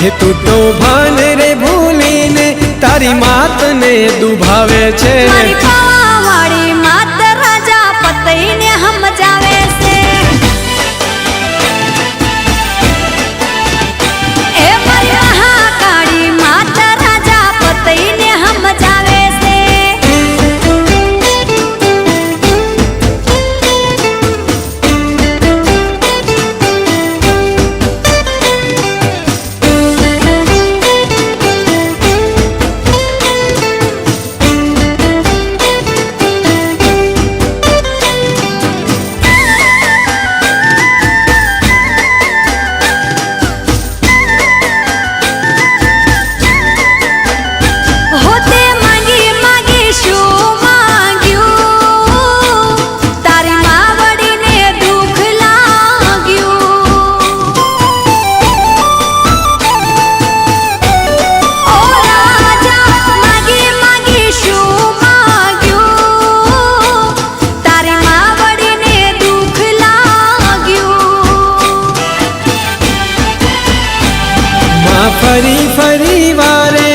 हे तू तो भान रे भूलीने तारी मात ने दुभावे छे। मारी पावावाड़ी मात राजा पतई ने हम जावे से। ए मारी महाकाली मात राजा पतई ने हम जावे से। फरी फरी वारे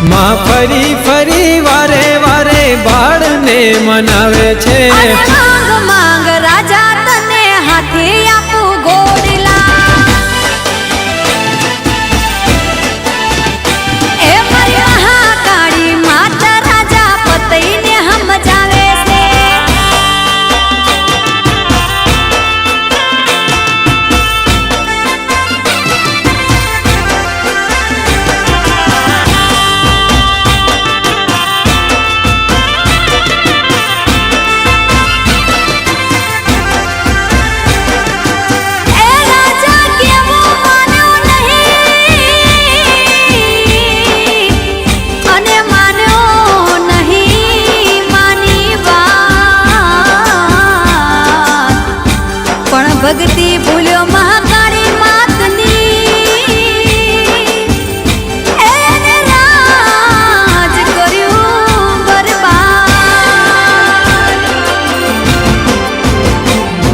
माँ फरी फरी वारे वारे बाळ ने मनावे छे। मांग मांग राजा तने हाथे आपू गोडला। ए मारी महाकाली मात राजा पतई ने हम जावे से। भक्ति भूल्यो महाकाली मातनी एने राज कर्यु बर्बाद।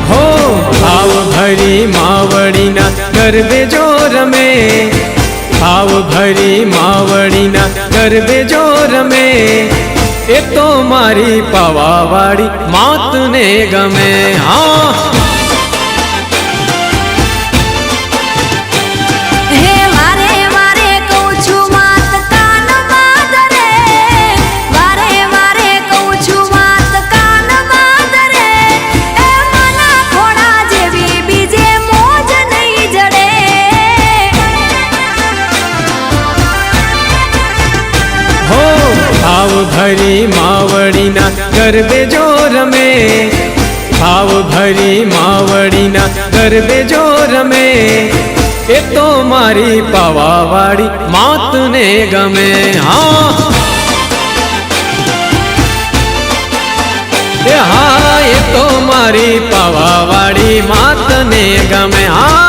हो भाव भरी मावड़ी ना गरबे जो रमे। भाव भरी मावड़ी ना गरबे जो रमे। ए तो मारी पावावाड़ी मात ने गमे। हाँ भाव भरी मावड़ी ना गरबे जो रमे। भाव भरी मावड़ी ना गरबे जो रमे। ए तो मारी पावावाड़ी मात ने गमे। हाँ ये तो मारी पावावाड़ी मात ने गमे। हाँ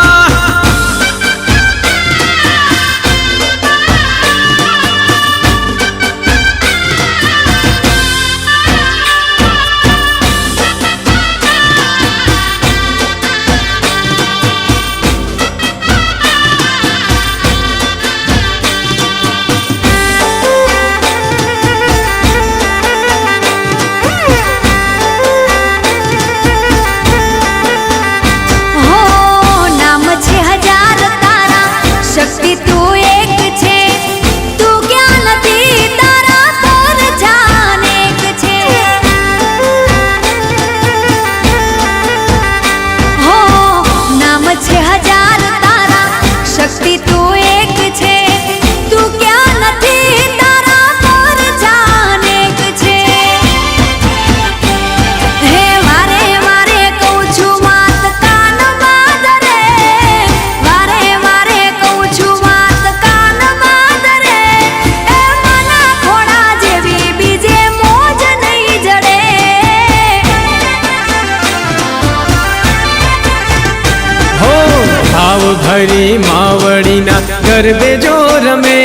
भरी मावड़ी ना गरबे जो रमे।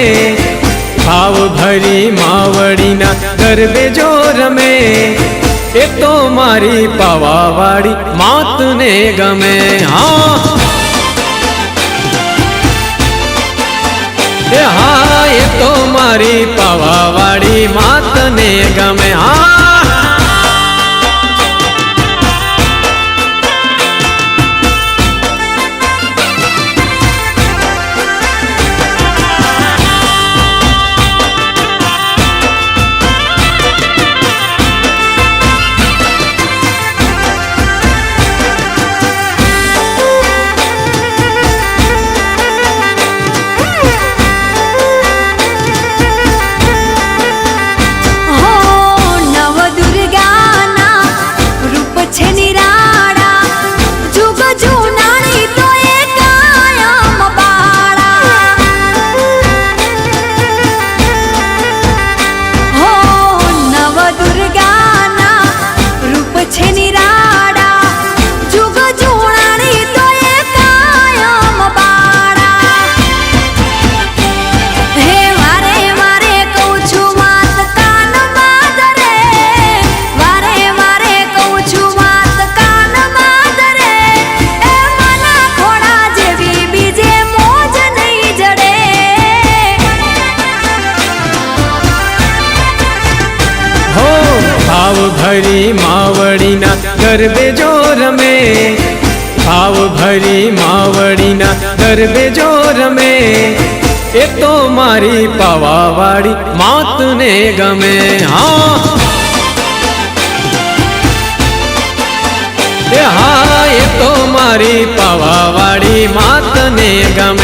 भाव भरी मावड़ी ना गरबे जो रमे। ए तो मारी पावावाड़ी मात ने गमे। हाँ મારી પાવાવાળી માતને ગમે હા ભાવ ભરી માવડીના ગરબે જો રમે ભાવ ભરી માવડીના ગરબે જો રમે એ તો મારી પાવાવાળી માતને ગમે હા એ તો મારી પાવાવાળી માતને ગમે